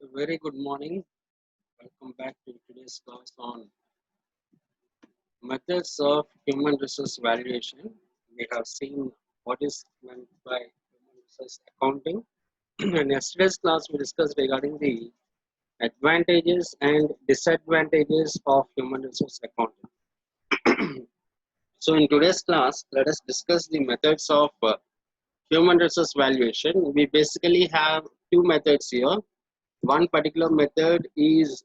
A very good morning. Welcome back to today's class on methods of human resource valuation. We have seen what is meant by human resource accounting. In yesterday's class, we discussed regarding the advantages and disadvantages of human resource accounting. So, in today's class, let us discuss the methods of human resource valuation. We basically have two methods here. One particular method is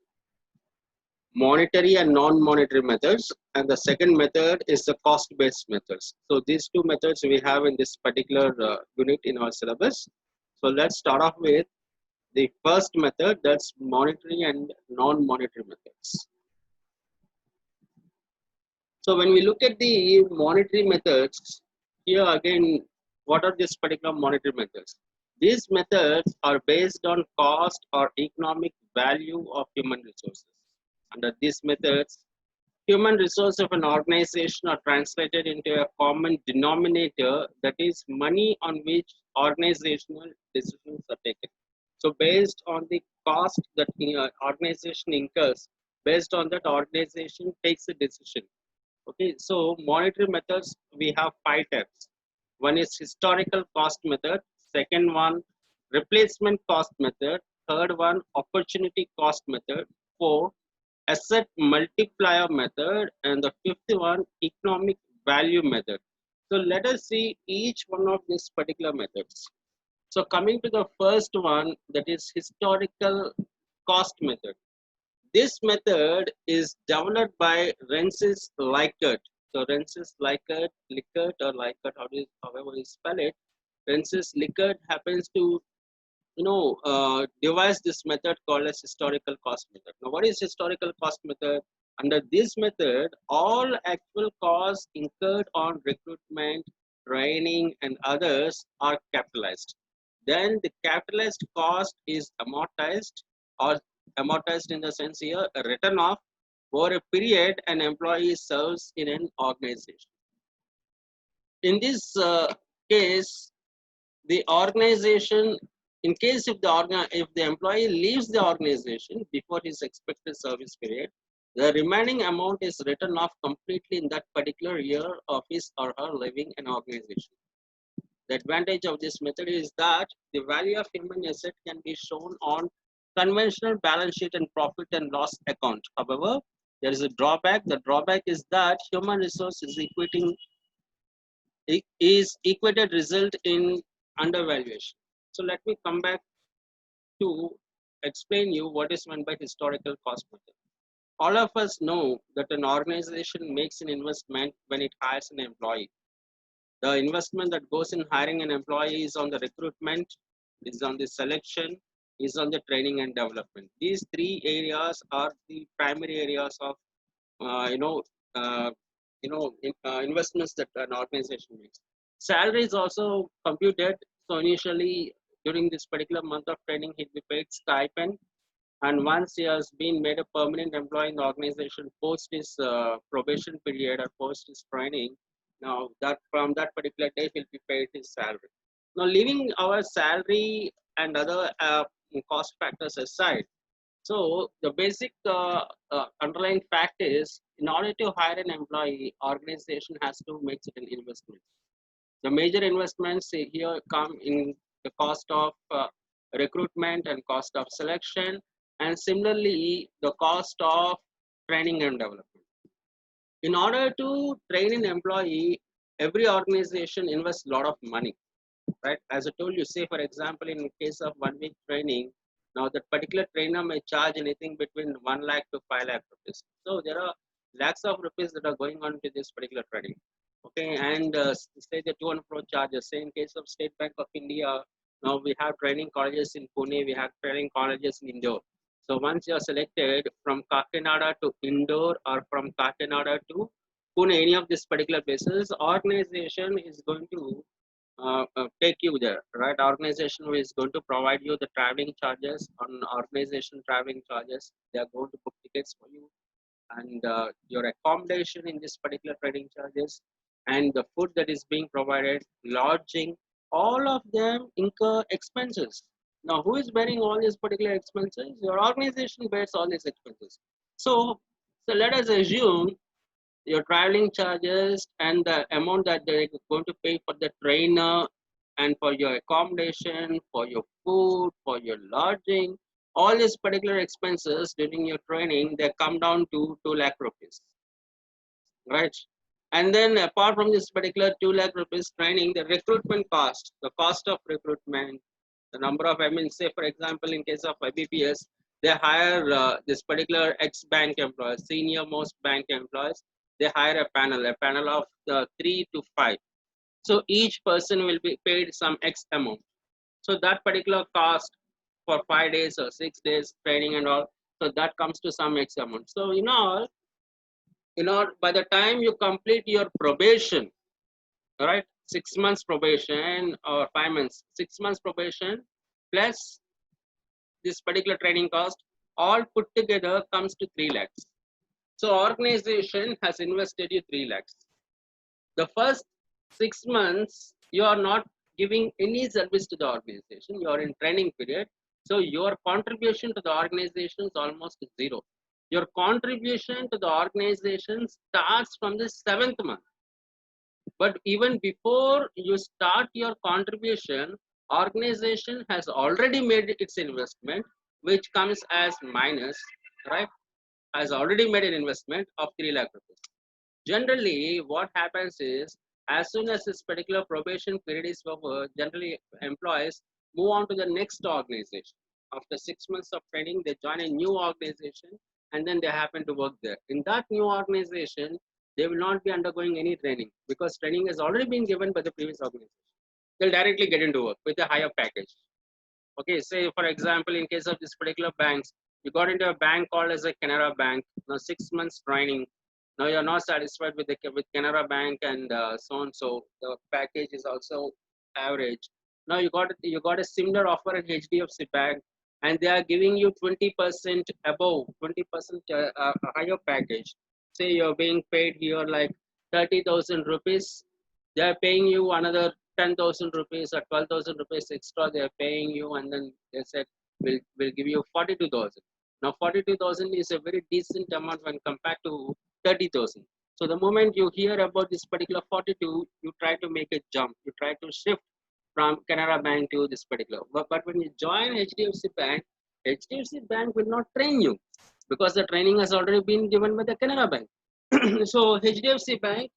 monetary and non-monetary methods, and the second method is the cost-based methods. So these two methods we have in this particular unit in our syllabus. So let's start off with the first method, that's monetary and non-monetary methods. So when we look at the monetary methods, here again, what are these particular monetary methods? These methods are based on cost or economic value of human resources. Under these methods, human resources of an organization are translated into a common denominator, that is money on which organizational decisions are taken. So based on the cost that the organization incurs, based on that organization takes a decision. Okay, so monetary methods we have five types. One is historical cost method, second one replacement cost method, third one opportunity cost method, four asset multiplier method, and the fifth one economic value method. So let us see each one of these particular methods. So coming to the first one, that is historical cost method. This method is developed by Rensis Likert. So Rensis Likert or Likert, however you spell it, Rensis Likert happens to devise this method called as historical cost method. Now, what is historical cost method? Under this method, all actual costs incurred on recruitment, training, and others are capitalized. Then the capitalized cost is amortized, or amortized in the sense here, written off over a period an employee serves in an organization. In this case, the organization, in case if the employee leaves the organization before his expected service period, the remaining amount is written off completely in that particular year of his or her living an organization. The advantage of this method is that the value of human asset can be shown on conventional balance sheet and profit and loss account. However, there is a drawback. The drawback is that human resource is equated result in undervaluation. So let me come back to explain you what is meant by historical cost method. All of us know that an organization makes an investment when it hires an employee. The investment that goes in hiring an employee is on the recruitment, is on the selection, is on the training and development. These three areas are the primary areas of uh, you know uh, investments that an organization makes. Salary is also computed. So initially, during this particular month of training, he'll be paid stipend, and once he has been made a permanent employee in the organization post his probation period or post his training, now that from that particular day he'll be paid his salary. Now, leaving our salary and other cost factors aside, so the basic underlying fact is, in order to hire an employee, organization has to make certain investments. The major investments here come in the cost of recruitment and cost of selection, and similarly the cost of training and development. In order to train an employee, every organization invests a lot of money, right? As I told you, say for example, in case of 1 week training, now that particular trainer may charge anything between 1 lakh to 5 lakh rupees. So there are lakhs of rupees that are going on to this particular training. Okay, and say the to and fro charges. Say in case of State Bank of India, now we have training colleges in Pune, we have training colleges in Indore. So once you are selected from Kakinada to Indore or from Kakinada to Pune, any of this particular basis, organization is going to take you there, right? Organization is going to provide you the traveling charges on organization traveling charges. They are going to book tickets for you, and your accommodation in this particular training charges, and the food that is being provided, lodging, all of them incur expenses. Now, who is bearing all these particular expenses? Your organization bears all these expenses. So let us assume your traveling charges and the amount that they're going to pay for the trainer and for your accommodation, for your food, for your lodging, all these particular expenses during your training, they come down to 2 lakh rupees, right? And then apart from this particular 2 lakh rupees training, the recruitment cost, the cost of recruitment, the number of, I mean, say for example, in case of IBPS, they hire this particular ex-bank employees, senior most bank employees, they hire a panel of 3 to 5. So each person will be paid some X amount. So that particular cost for 5 days or 6 days training and all, so that comes to some X amount. So by the time you complete your probation, all right, 6 months probation or 5 months, 6 months probation plus this particular training cost, all put together comes to 3 lakhs. So organization has invested you 3 lakhs. The first 6 months, you are not giving any service to the organization. You are in training period. So your contribution to the organization is almost zero. Your contribution to the organization starts from the 7th month. But even before you start your contribution, organization has already made its investment, which comes as minus, right? Has already made an investment of 3 lakh rupees. Generally, what happens is, as soon as this particular probation period is over, generally employees move on to the next organization. After 6 months of training, they join a new organization and then they happen to work there. In that new organization, they will not be undergoing any training because training has already been given by the previous organization. They'll directly get into work with a higher package. Okay, say for example, in case of this particular banks, you got into a bank called as a Canara Bank. Now 6 months training. Now you're not satisfied with with Canara Bank and so on. So the package is also average. Now you got a similar offer at HDFC Bank, and they are giving you 20% above 20% higher package. Say you're being paid here like 30,000 rupees. They are paying you another 10,000 rupees or 12,000 rupees extra they are paying you, and then they said we'll give you 42,000. Now 42,000 is a very decent amount when compared to 30,000. So the moment you hear about this particular 42, you try to make a jump, you try to shift from Canara Bank to this particular. But when you join HDFC Bank, HDFC Bank will not train you because the training has already been given by the Canara Bank. So HDFC Bank,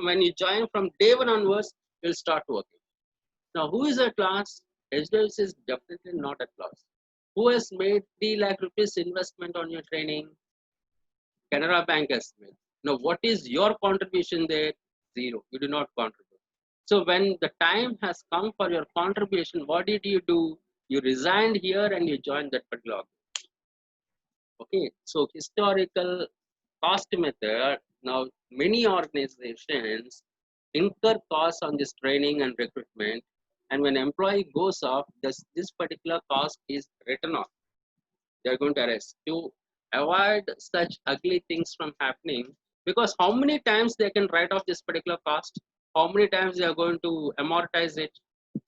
when you join from day one onwards, you'll start working. Now, who is at class? HDFC is definitely not at class. Who has made 3 lakh rupees investment on your training? Canara Bank has made. Now, what is your contribution there? Zero. You do not contribute. So, when the time has come for your contribution, what did you do? You resigned here and you joined that particular. Okay. So, historical cost method. Now, many organizations incur costs on this training and recruitment, and when employee goes off, this particular cost is written off. They're going to arrest to avoid such ugly things from happening, because how many times they can write off this particular cost, how many times they are going to amortize it.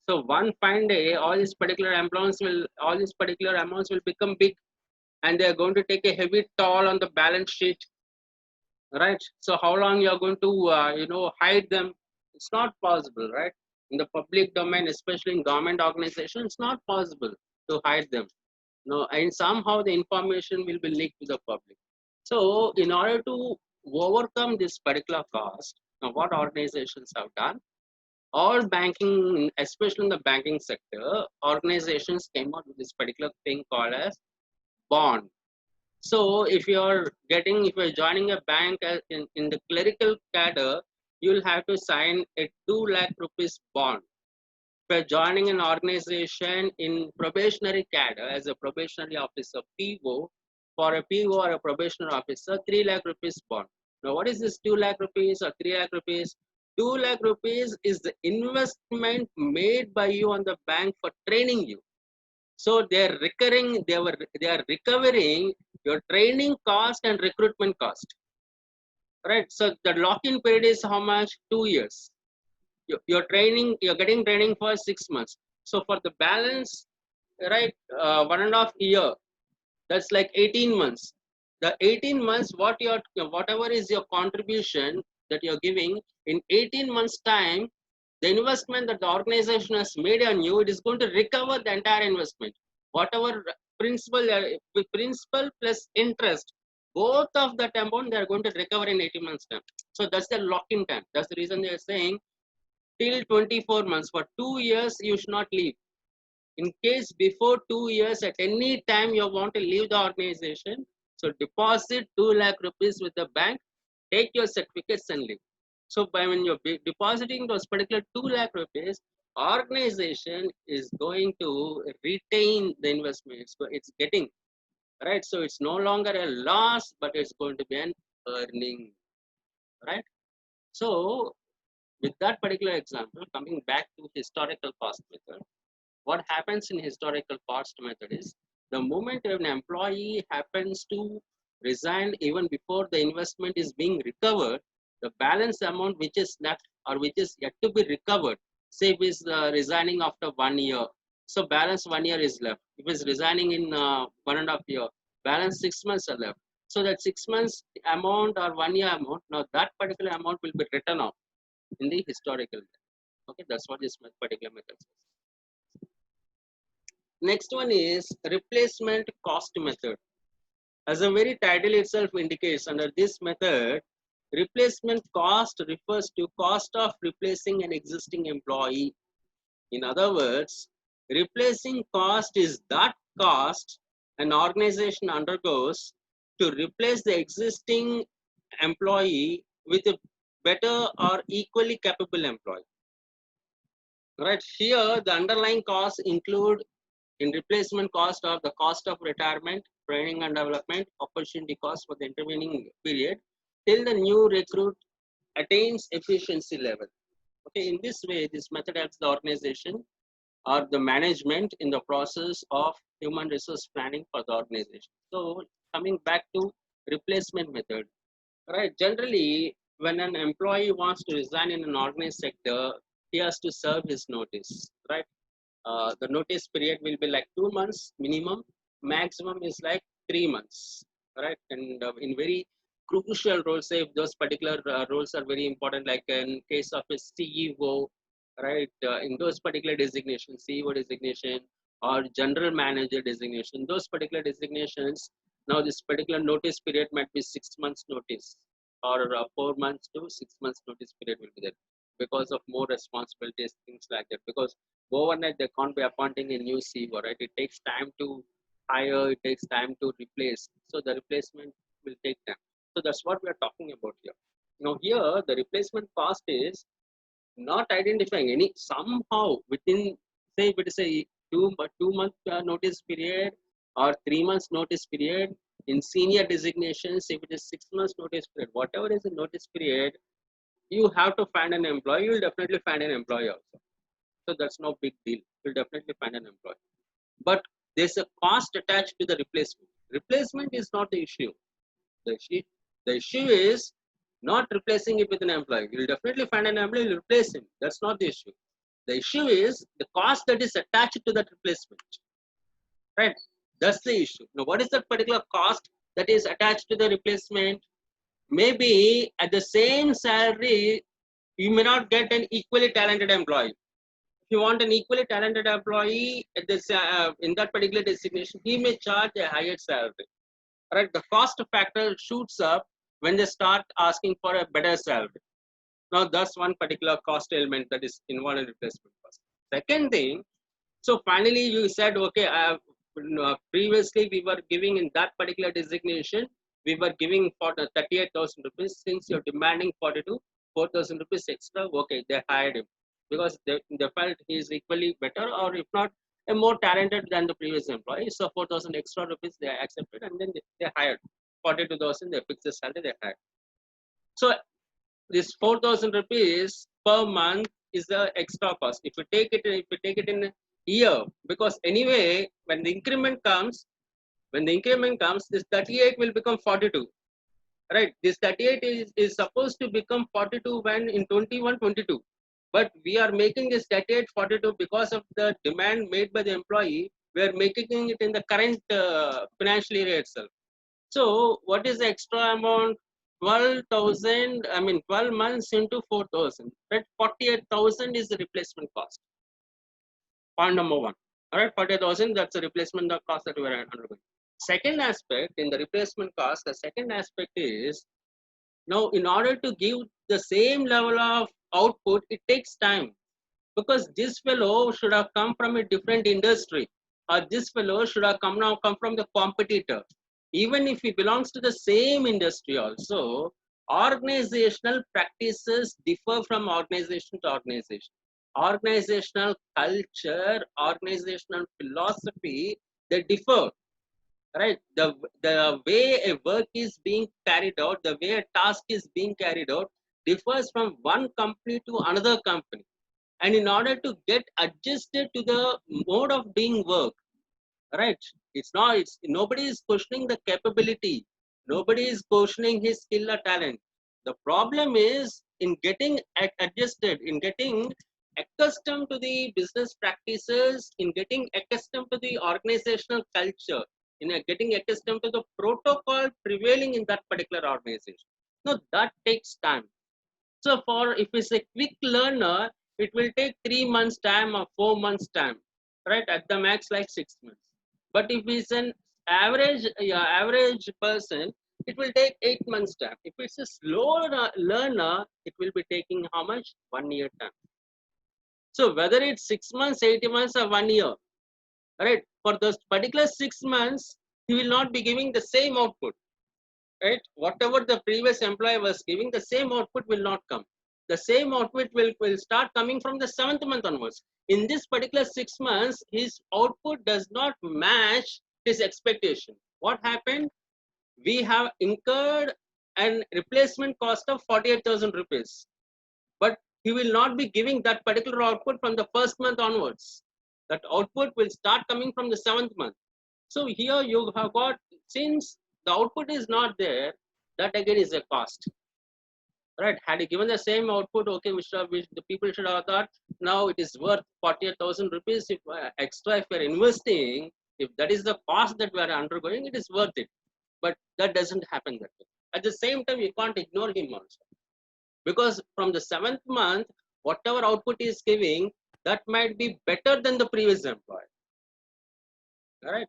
So one fine day all these particular amounts will become big, and they are going to take a heavy toll on the balance sheet, right? So how long you are going to hide them? It's not possible, right? In the public domain, especially in government organizations, it's not possible to hide them. No, and somehow the information will be leaked to the public. So in order to overcome this particular cost, now what organizations have done, all banking, especially in the banking sector, organizations came out with this particular thing called as bond. So if you're joining a bank in the clerical cadre, you'll have to sign a 2 lakh rupees bond. If you're joining an organization in probationary cadre as a probationary officer, PO, for a PO or a probationary officer, 3 lakh rupees bond. Now, what is this 2 lakh rupees or 3 lakh rupees? 2 lakh rupees is the investment made by you on the bank for training you. So they are recovering your training cost and recruitment cost, right? So the lock-in period is how much? 2 years. You're getting training for 6 months. So for the balance right? 1.5 year. That's like 18 months. The 18 months, whatever is your contribution that you're giving in 18 months time, the investment that the organization has made on you, it is going to recover the entire investment. Whatever principal plus interest, both of that amount they are going to recover in 18 months time. So that's the lock-in time. That's the reason they are saying till 24 months. For 2 years, you should not leave. In case before 2 years, at any time you want to leave the organization, so deposit 2 lakh rupees with the bank, take your certificates and leave. So by when you're depositing those particular 2 lakh rupees, organization is going to retain the investment. It's getting, right? So it's no longer a loss, but it's going to be an earning, right? So with that particular example, coming back to historical cost method, what happens in historical cost method is the moment an employee happens to resign even before the investment is being recovered, the balance amount which is left or which is yet to be recovered, say if is resigning after 1 year, so balance 1 year is left. If is resigning in 1.5 year, balance 6 months are left. So that 6 months amount or 1 year amount, now that particular amount will be written off in the historical. Okay, that's what this particular method says. Next one is replacement cost method. As the very title itself indicates, under this method, replacement cost refers to cost of replacing an existing employee. In other words, replacing cost is that cost an organization undergoes to replace the existing employee with a better or equally capable employee. Right here, the underlying costs include in replacement cost of the cost of retirement, training and development, opportunity cost for the intervening period till the new recruit attains efficiency level. Okay, in this way, this method helps the organization or the management in the process of human resource planning for the organization. So coming back to replacement method, right? Generally, when an employee wants to resign in an organized sector, he has to serve his notice, right? The notice period will be like 2 months minimum, maximum is like 3 months, right? And in very crucial roles, say if those particular roles are very important, like in case of a CEO, right? In those particular designations, CEO designation or general manager designation, those particular designations, now this particular notice period might be 6 months notice or 4 months to 6 months notice period will be there because of more responsibilities, things like that. Because overnight they can't be appointing a new CEO, right? It takes time to hire, it takes time to replace. So the replacement will take time. So that's what we are talking about here. Now here the replacement cost is not identifying any somehow within, say if it is a 2 month notice period or 3 months notice period. In senior designations, if it is 6 months notice period, whatever is the notice period, you have to find an employee. You will definitely find an employee also. So that's no big deal. You'll definitely find an employee. But there's a cost attached to the replacement. Replacement is not the issue. The issue is not replacing it with an employee. You'll definitely find an employee, you'll replace him. That's not the issue. The issue is the cost that is attached to that replacement. Right? That's the issue. Now, what is that particular cost that is attached to the replacement? Maybe at the same salary, you may not get an equally talented employee. If you want an equally talented employee at this, in that particular designation, he may charge a higher salary. Right? The cost factor shoots up when they start asking for a better salary. Now, that's one particular cost element that is involved in replacement cost. Second thing, so finally you said, okay, previously we were giving in that particular designation, we were giving for the 38,000 rupees. Since you're demanding 4,000 rupees extra, okay, they hired him because they felt he is equally better, or if not, a more talented than the previous employee. So 4,000 extra rupees they accepted, and then they hired 42,000. They fixed the salary, they hired. So this 4,000 rupees per month is the extra cost. If you take it in a year, because anyway, when the increment comes, this 38 will become 42. Right? This 38 is supposed to become 42 when in 21-22. But we are making this 38 42 because of the demand made by the employee. We are making it in the current financial year itself. So what is the extra amount? 12,000, I mean 12 months into 4,000, right? 48,000 is the replacement cost. Point number one. All right, 48,000, that's the replacement cost that we are undergoing. Second aspect in the replacement cost, the second aspect is now in order to give the same level of output, it takes time because this fellow should have come from a different industry or this fellow should have come from the competitor. Even if he belongs to the same industry also, organizational practices differ from organization to organization. Organizational culture, organizational philosophy, they differ, right? The way a work is being carried out, the way a task is being carried out differs from one company to another company, and in order to get adjusted to the mode of being work, right, it's nobody is questioning the capability, nobody is questioning his skill or talent. The problem is in getting adjusted, in getting accustomed to the business practices, in getting accustomed to the organizational culture, in getting accustomed to the protocol prevailing in that particular organization. Now that takes time. So for if it's a quick learner, it will take 3 months time or 4 months time, right? At the max, like 6 months. But if it's an average, yeah, average person, it will take 8 months time. If it's a slow learner, it will be taking how much? 1 year time. So whether it's 6 months, 8 months, or 1 year, right? For those particular 6 months, he will not be giving the same output, right? Whatever the previous employee was giving, the same output will not come. The same output will start coming from the 7th month onwards. In this particular 6 months, his output does not match his expectation. What happened? We have incurred an replacement cost of 48,000 rupees, but he will not be giving that particular output from the 1st month onwards. That output will start coming from the 7th month. So here you have got, since the output is not there, that again is a cost, right? Had you given the same output, okay, the people should have thought, now it is worth 48,000 rupees. If extra, if we are investing, if that is the cost that we are undergoing, it is worth it. But that doesn't happen that way. At the same time, you can't ignore him also, because from the 7th month, whatever output he is giving, that might be better than the previous employee. All right.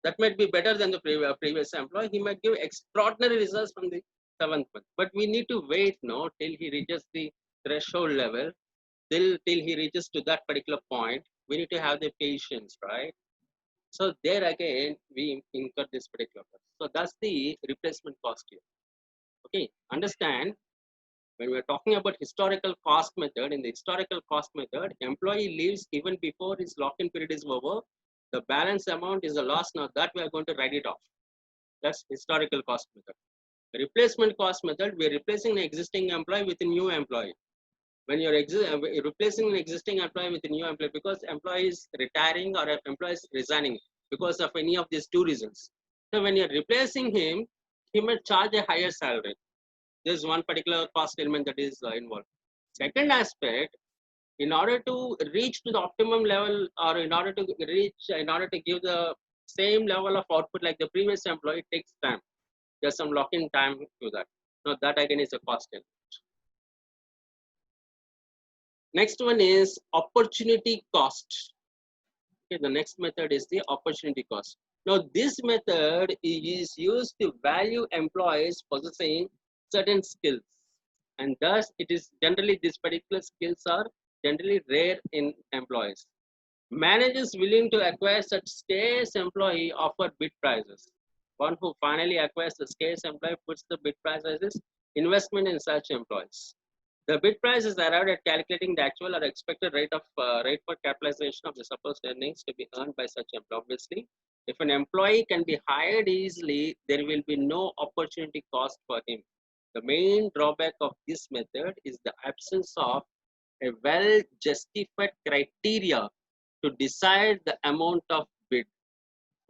That might be better than the previous employee. He might give extraordinary results from the 7th month. But we need to wait now till he reaches the threshold level, till he reaches to that particular point. We need to have the patience, right? So there again, we incur this particular cost. So that's the replacement cost here. Okay, understand, when we're talking about historical cost method, in the historical cost method, employee leaves even before his lock-in period is over. The balance amount is a loss. Now that we are going to write it off. That's historical cost method. The replacement cost method, we are replacing an existing employee with a new employee. When you're replacing an existing employee with a new employee because employee is retiring or employee is resigning because of any of these two reasons. So when you're replacing him, he may charge a higher salary. There's one particular cost element that is involved. Second aspect, in order to reach to the optimum level, or in order to give the same level of output like the previous employee, it takes time. There's some lock-in time to that. Now that again is a cost element. Next one is opportunity cost. Okay, the next method is the opportunity cost. Now this method is used to value employees possessing certain skills, and thus it is generally, these particular skills are generally rare in employees. Managers willing to acquire such scarce employee offer bid prices. One who finally acquires the scarce employee puts the bid price as his investment in such employees. The bid price is arrived at calculating the actual or expected rate for capitalization of the supposed earnings to be earned by such employee. Obviously, if an employee can be hired easily, there will be no opportunity cost for him. The main drawback of this method is the absence of a well-justified criteria to decide the amount of bid.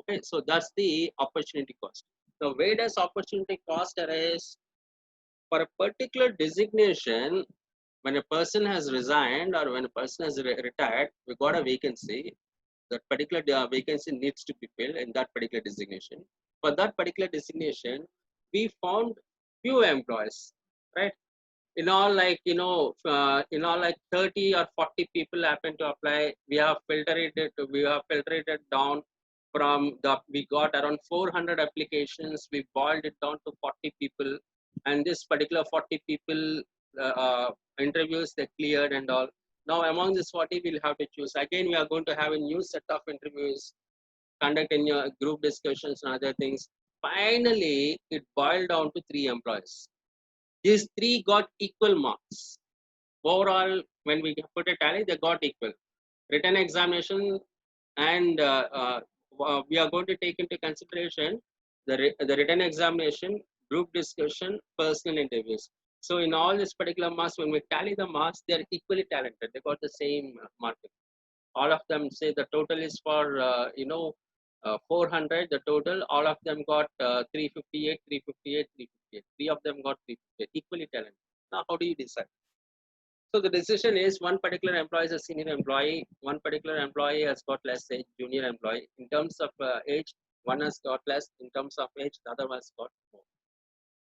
Okay, so that's the opportunity cost. So where does opportunity cost arise? For a particular designation, when a person has resigned or when a person has retired, we got a vacancy. that particular vacancy needs to be filled in that particular designation. For that particular designation, we found few employees, right? In all, like in all, like 30 or 40 people happen to apply. We have filtered it down from the. We got around 400 applications. We boiled it down to 40 people, and this particular 40 people interviews they cleared and all. Now among this 40, we'll have to choose. Again, we are going to have a new set of interviews, conduct in your group discussions and other things. Finally, it boiled down to 3 employees. These three got equal marks. Overall, when we put a tally, they got equal. Written examination, and we are going to take into consideration the written examination, group discussion, personal interviews. So in all this particular marks, when we tally the marks, they are equally talented. They got the same marking. All of them say the total is for 400. The total, all of them got 358, 358, 358. Three of them got 358, equally talented. Now, how do you decide? So the decision is one particular employee is a senior employee, one particular employee has got less age, junior employee. In terms of age, one has got less. In terms of age, the other one has got more.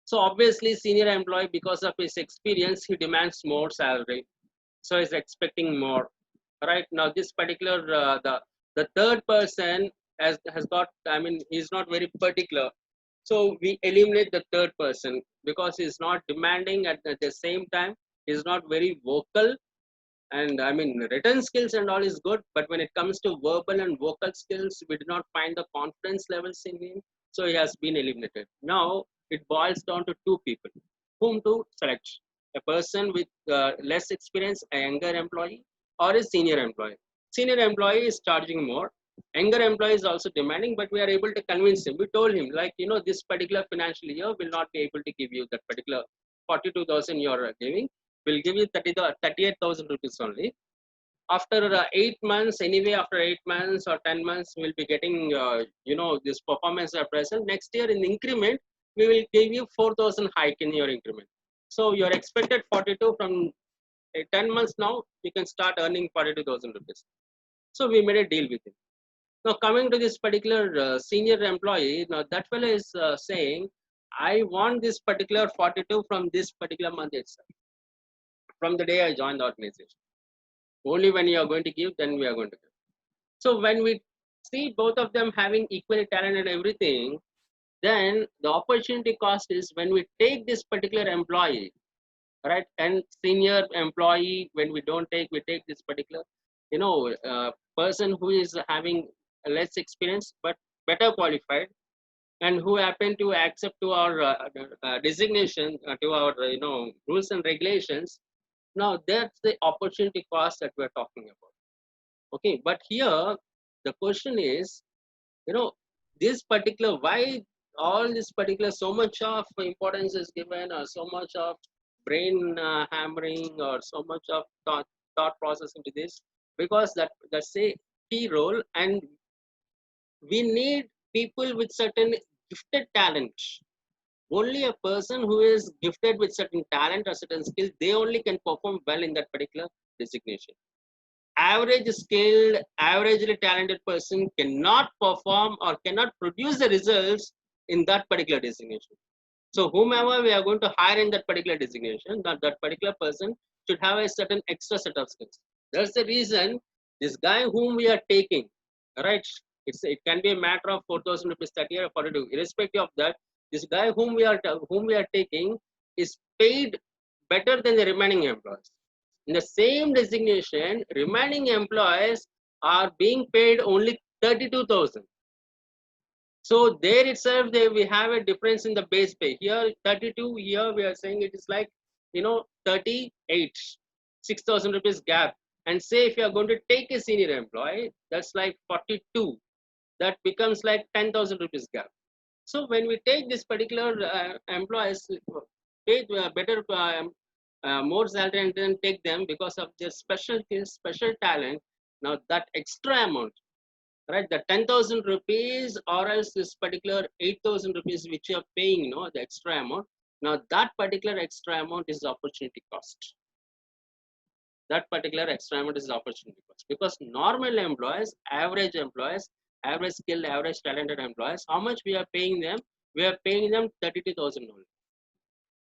So obviously, senior employee, because of his experience, he demands more salary. So he's expecting more. Right now, this particular the third person has got. I mean, he's not very particular. So we eliminate the third person because he's not demanding at the same time. He's not very vocal, and I mean written skills and all is good, but when it comes to verbal and vocal skills, we do not find the confidence levels in him. So he has been eliminated. Now it boils down to two people whom to select: a person with less experience, a younger employee, or a senior employee. Senior employee is charging more. Younger employee is also demanding, but we are able to convince him. We told him, like, this particular financial year will not be able to give you that particular 42,000 you're giving. We'll give you 38,000 rupees only. After 8 months, anyway, after 8 months or 10 months, we'll be getting, this performance appraisal. Next year in increment, we will give you 4,000 hike in your increment. So you're expected 42 from 10 months now, you can start earning 42,000 rupees. So we made a deal with him. Now coming to this particular senior employee, now that fellow is saying, I want this particular 42 from this particular month itself, from the day I joined the organization. Only when you are going to give, then we are going to give. So when we see both of them having equally talent and everything, then the opportunity cost is when we take this particular employee, right, and senior employee, when we don't take, we take this particular, person who is having less experience but better qualified, and who happen to accept to our designation, to our rules and regulations. Now that's the opportunity cost that we're talking about. Okay, but here the question is, this particular, why all this particular so much of importance is given, or so much of brain hammering, or so much of thought process into this? Because that's a key role, and we need people with certain gifted talent. Only a person who is gifted with certain talent or certain skills, they only can perform well in that particular designation. Average skilled, averagely talented person cannot perform or cannot produce the results in that particular designation. So whomever we are going to hire in that particular designation, that particular person should have a certain extra set of skills. That's the reason this guy whom we are taking, right? It can be a matter of 4,000 rupees 30 or 42. Irrespective of that, this guy whom we are taking is paid better than the remaining employees. In the same designation, remaining employees are being paid only 32,000. So there itself, we have a difference in the base pay. Here 32, here we are saying it is like 38, 6,000 rupees gap. And say if you are going to take a senior employee, that's like 42. That becomes like 10,000 rupees gap. So when we take this particular employees, pay better, more salary, and then take them because of their special skills, special talent. Now that extra amount, right, the 10,000 rupees, or else this particular 8,000 rupees which you are paying, the extra amount. Now that particular extra amount is the opportunity cost. That particular extra amount is the opportunity cost. Because normal employees, average skilled, average talented employees, how much we are paying them? We are paying them 32,000 only.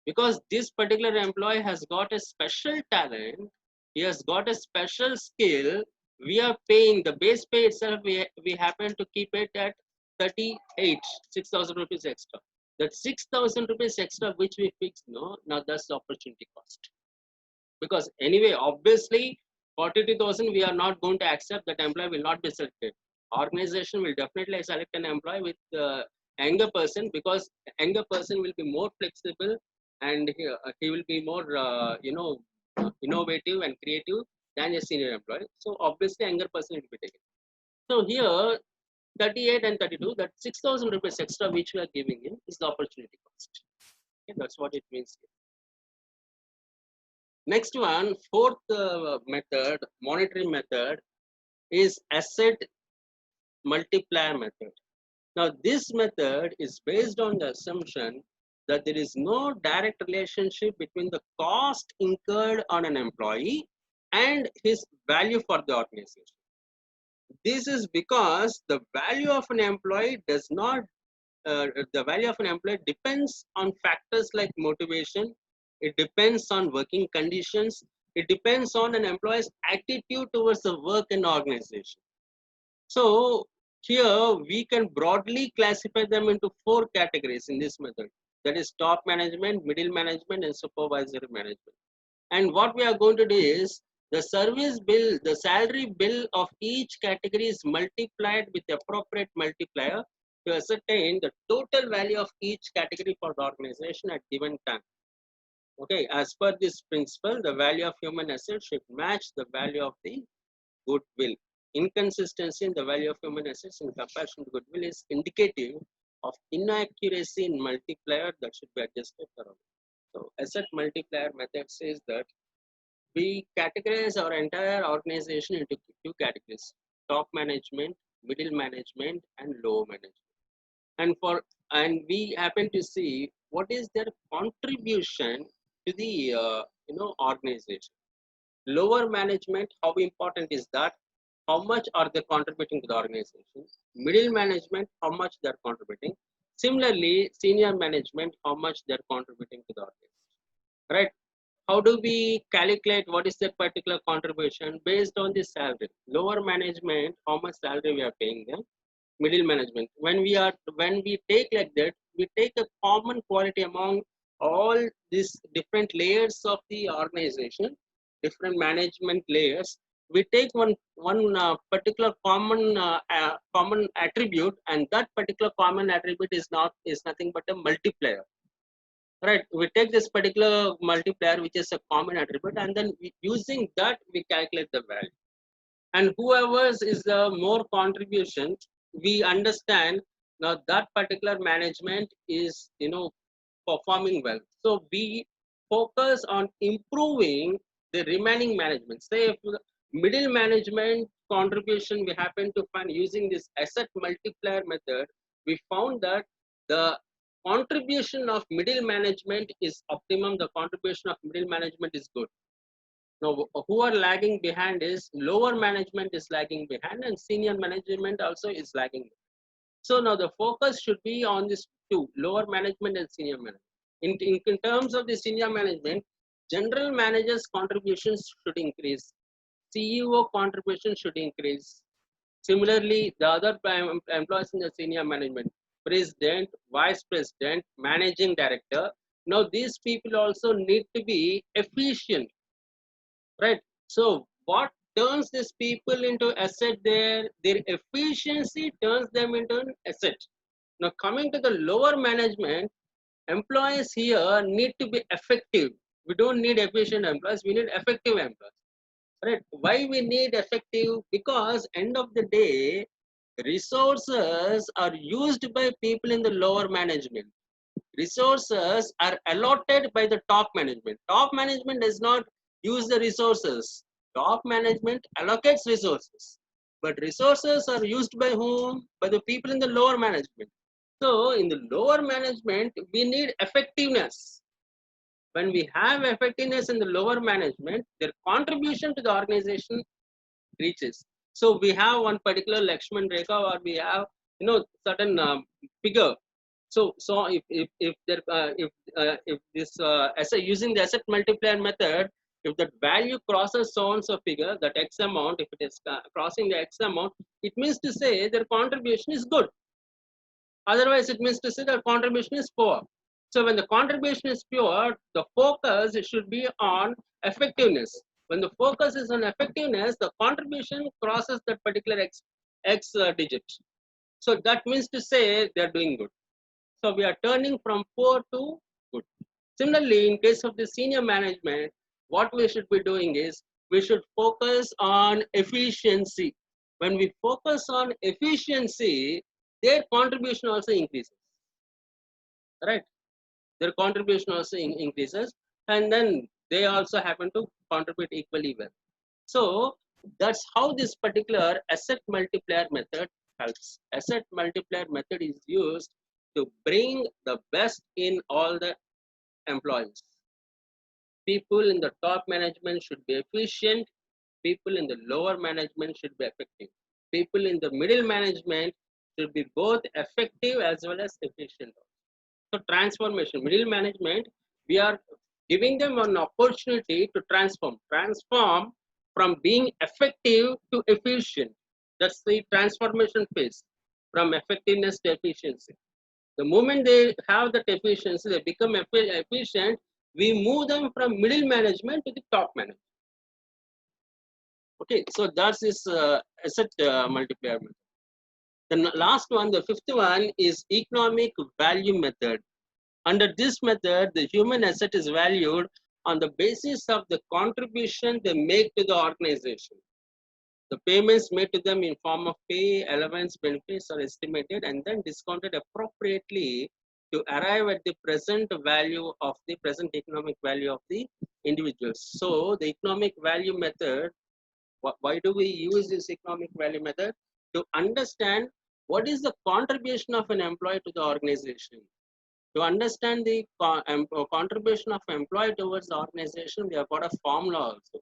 Because this particular employee has got a special talent, he has got a special skill, we are paying the base pay itself, we happen to keep it at 38, 6,000 rupees extra. That 6,000 rupees extra which we fix, no, now that's the opportunity cost. Because anyway, obviously, 42,000 we are not going to accept, that employee will not be selected. Organization will definitely select an employee with younger person, because younger person will be more flexible, and he will be more innovative and creative than a senior employee. So obviously younger person will be taken. So here 38 and 32, that 6,000 rupees extra which we are giving him is the opportunity cost. Okay, that's what it means here. Next one, fourth method, monetary method, is asset multiplier method. Now, this method is based on the assumption that there is no direct relationship between the cost incurred on an employee and his value for the organization. This is because the value of an employee does not, the value of an employee depends on factors like motivation, it depends on working conditions, it depends on an employee's attitude towards the work and organization. So here we can broadly classify them into four categories in this method. That is top management, middle management, and supervisory management. And what we are going to do is the service bill, the salary bill of each category is multiplied with the appropriate multiplier to ascertain the total value of each category for the organization at given time. Okay, as per this principle, the value of human assets should match the value of the goodwill. Inconsistency in the value of human assets in comparison to goodwill is indicative of inaccuracy in multiplier that should be adjusted thoroughly. So asset multiplier method says that we categorize our entire organization into two categories: top management, middle management, and low management. And we happen to see what is their contribution to the organization. Lower management, how important is that? How much are they contributing to the organization? Middle management, how much they are contributing? Similarly, senior management, how much they are contributing to the organization, right? How do we calculate what is their particular contribution? Based on the salary. Lower management, how much salary we are paying them? Middle management, when we take like that, we take a common quality among all these different layers of the organization, different management layers. We take one particular common attribute, and that particular common attribute is nothing but a multiplier, right? We take this particular multiplier which is a common attribute, and then using that we calculate the value. And whoever is the more contribution, we understand now that particular management is performing well. So we focus on improving the remaining management. Say if middle management contribution we happen to find using this asset multiplier method, we found that the contribution of middle management is optimum, the contribution of middle management is good. Now, who are lagging behind is lower management is lagging behind, and senior management also is lagging. So now the focus should be on this two, lower management and senior management. In terms of the senior management, general managers' contributions should increase. CEO contribution should increase. Similarly, the other employees in the senior management, president, vice president, managing director. Now these people also need to be efficient, right? So what turns these people into asset? Their efficiency turns them into an asset. Now coming to the lower management, employees here need to be effective. We don't need efficient employees, we need effective employees, right? Why we need effective? Because end of the day, resources are used by people in the lower management. Resources are allotted by the top management. Top management does not use the resources. Top management allocates resources. But resources are used by whom? By the people in the lower management. So in the lower management, we need effectiveness. When we have effectiveness in the lower management, their contribution to the organization reaches. So we have one particular Lakshman Rekha, or we have certain figure. So if this asset, using the asset multiplier method, if that value crosses so and so figure, that X amount, if it is crossing the X amount, it means to say their contribution is good. Otherwise, it means to say their contribution is poor. So when the contribution is pure, the focus should be on effectiveness. When the focus is on effectiveness, the contribution crosses that particular X digit. So that means to say they are doing good. So we are turning from poor to good. Similarly, in case of the senior management, what we should be doing is we should focus on efficiency. When we focus on efficiency, their contribution also increases. Right? Their contribution also increases, and then they also happen to contribute equally well. So that's how this particular asset multiplier method helps. Asset multiplier method is used to bring the best in all the employees. People in the top management should be efficient. People in the lower management should be effective. People in the middle management should be both effective as well as efficient. So transformation, middle management, we are giving them an opportunity to transform from being effective to efficient. That's the transformation phase, from effectiveness to efficiency. The moment they have that efficiency, they become efficient, we move them from middle management to the top management. Okay, so that's this asset multiplier method. The last one, the fifth one, is economic value method. Under this method, the human asset is valued on the basis of the contribution they make to the organization. The payments made to them in form of pay, allowance, benefits are estimated and then discounted appropriately to arrive at the present value of the present economic value of the individuals. So the economic value method, why do we use this economic value method? To understand what is the contribution of an employee to the organization. To understand the contribution of employee towards the organization, we have got a formula also,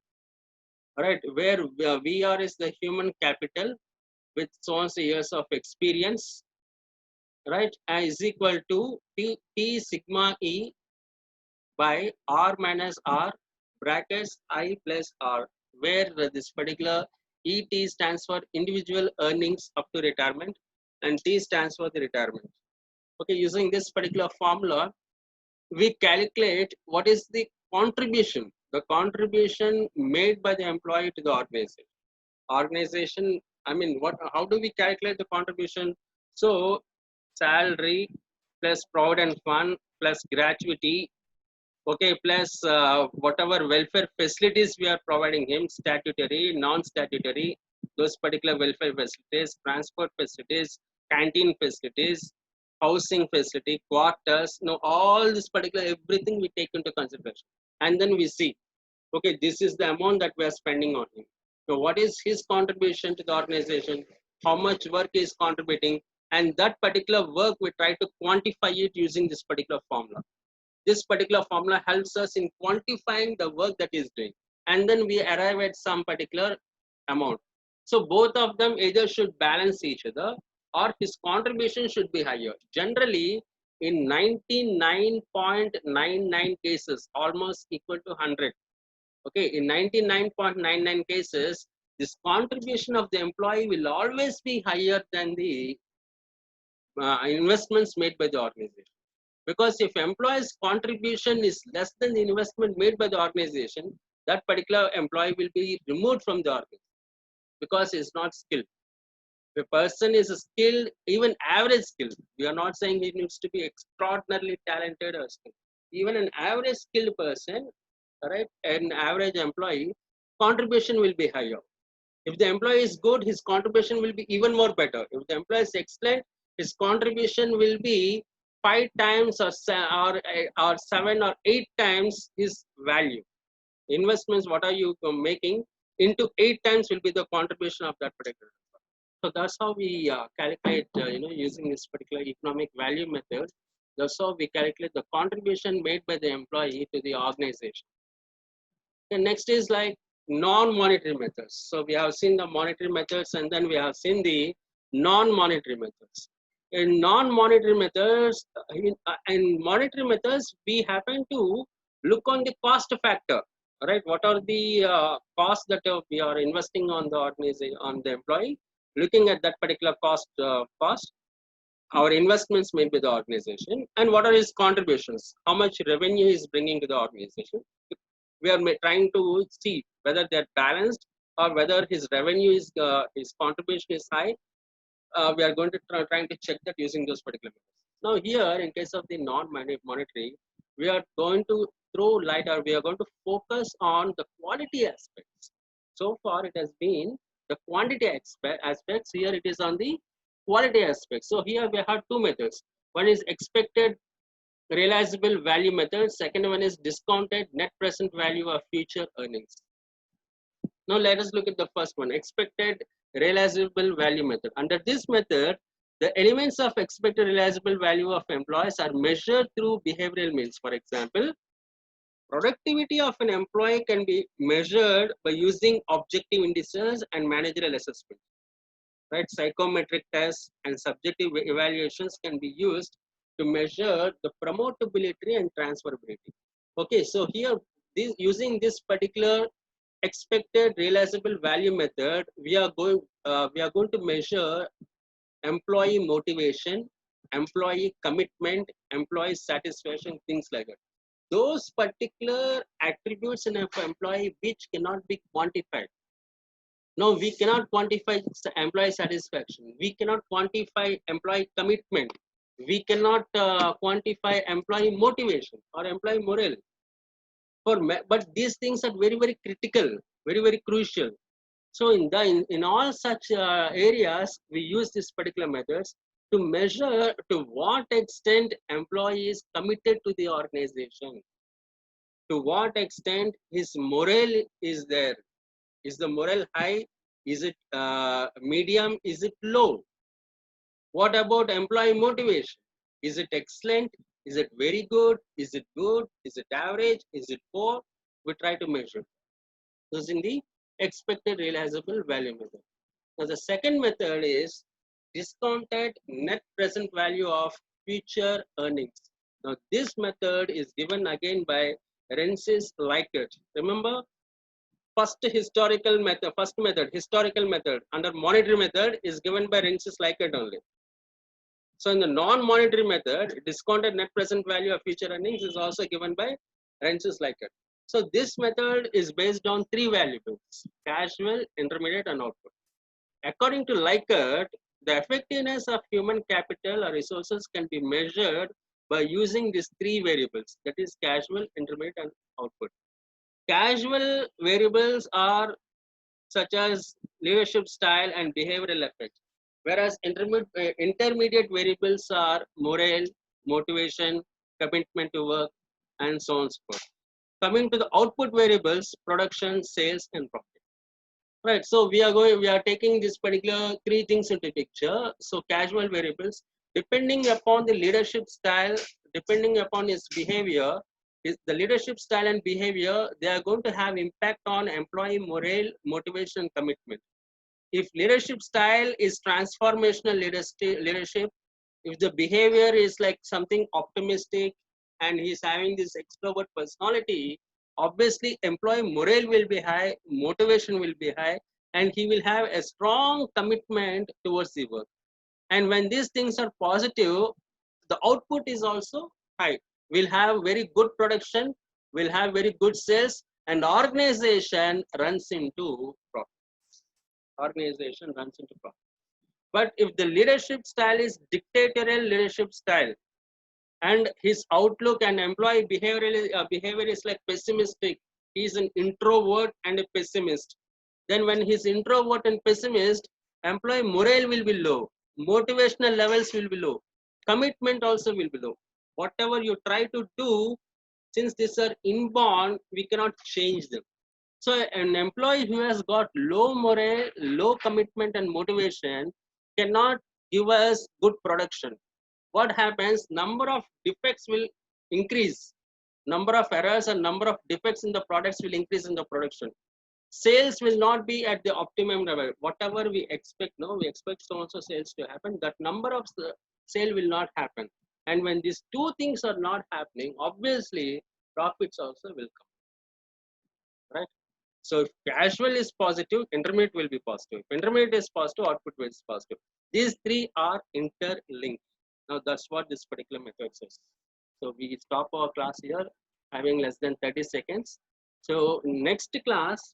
right? Where VR is the human capital with so and so years of experience, right? Is equal to T sigma E by R minus R brackets I plus R, where this particular ET stands for individual earnings up to retirement and T stands for the retirement. Okay, using this particular formula, we calculate what is the contribution made by the employee to the organization. I mean, how do we calculate the contribution? So salary plus provident fund plus gratuity, okay, plus whatever welfare facilities we are providing him, statutory, non-statutory, those particular welfare facilities, transport facilities, canteen facilities, housing facility, quarters, all this particular everything we take into consideration. And then we see, okay, this is the amount that we are spending on him. So what is his contribution to the organization? How much work is contributing? And that particular work, we try to quantify it using this particular formula. This particular formula helps us in quantifying the work that is doing. And then we arrive at some particular amount. So both of them either should balance each other or his contribution should be higher. Generally, in 99.99 cases, almost equal to 100. Okay, in 99.99 cases, this contribution of the employee will always be higher than the investments made by the organization. Because if employee's contribution is less than the investment made by the organization, that particular employee will be removed from the organization because he is not skilled. If a person is skilled, even average skilled, we are not saying he needs to be extraordinarily talented or skilled. Even an average skilled person, right, an average employee, contribution will be higher. If the employee is good, his contribution will be even more better. If the employee is excellent, his contribution will be 5 times or 7 or 8 times his value. Investments, what are you making, into 8 times will be the contribution of that particular. So that's how we calculate, using this particular economic value method. That's how we calculate the contribution made by the employee to the organization. The next is like non-monetary methods. So we have seen the monetary methods, and then we have seen the non-monetary methods. In non-monetary methods, in monetary methods, we happen to look on the cost factor, right? What are the costs that we are investing on the organization, on the employee? Looking at that particular cost, our investments made by the organization, and what are his contributions, how much revenue is bringing to the organization. We are trying to see whether they're balanced or whether his revenue is his contribution is high. We are going to trying to check that using those particular methods. Now here, in case of the non-monetary, we are going to throw light, or we are going to focus on the quality aspects. So far it has been the quantity aspects. Here it is on the quality aspects. So here we have two methods. One is expected realizable value method. Second one is discounted net present value of future earnings. Now let us look at the first one, expected realizable value method. Under this method, the elements of expected realizable value of employees are measured through behavioral means. For example, productivity of an employee can be measured by using objective indices and managerial assessment. Right? Psychometric tests and subjective evaluations can be used to measure the promotability and transferability. Okay, so here using this particular expected realizable value method, we are going to measure employee motivation, employee commitment, employee satisfaction, things like that. Those particular attributes in an employee which cannot be quantified. No, we cannot quantify employee satisfaction. We cannot quantify employee commitment. We cannot quantify employee motivation or employee morale. But these things are very, very critical, very, very crucial. So in all such areas, we use this particular methods to measure to what extent employee is committed to the organization, to what extent his morale is there. Is the morale high? Is it medium? Is it low? What about employee motivation? Is it excellent? Is it very good? Is it good? Is it average? Is it poor? We try to measure using the expected realizable value method. Now the second method is discounted net present value of future earnings. Now this method is given again by Rensis Likert. Remember, first historical method under monetary method is given by Rensis Likert only. So in the non-monetary method, discounted net present value of future earnings is also given by Rensis Likert. So this method is based on three variables: casual, intermediate, and output. According to Likert, the effectiveness of human capital or resources can be measured by using these three variables, that is casual, intermediate, and output. Casual variables are such as leadership style and behavioral effects, whereas intermediate variables are morale, motivation, commitment to work, and so on and so forth. Coming to the output variables, production, sales, and profit. Right, so we are taking this particular three things into picture. So casual variables, depending upon the leadership style, depending upon his behavior, the leadership style and behavior, they are going to have impact on employee morale, motivation, and commitment. If leadership style is transformational leadership, if the behavior is like something optimistic and he's having this extrovert personality, obviously employee morale will be high, motivation will be high, and he will have a strong commitment towards the work. And when these things are positive, the output is also high. We'll have very good production, we'll have very good sales, and organization runs into profit. Organization runs into profit. But if the leadership style is dictatorial leadership style, and his outlook and employee behavior is like pessimistic, he is an introvert and a pessimist, then when he's introvert and pessimist, employee morale will be low, motivational levels will be low, commitment also will be low. Whatever you try to do, since these are inborn, we cannot change them. So an employee who has got low morale, low commitment and motivation cannot give us good production. what happens? Number of defects will increase. Number of errors and number of defects in the products will increase in the production. Sales will not be at the optimum level. Whatever we expect, no, we expect so much sales to happen. That number of sale will not happen. And when these two things are not happening, obviously profits also will come, right? So if casual is positive, intermediate will be positive. If intermediate is positive, output will be positive. These three are interlinked. Now that's what this particular method says. So we stop our class here, having less than 30 seconds. So next class,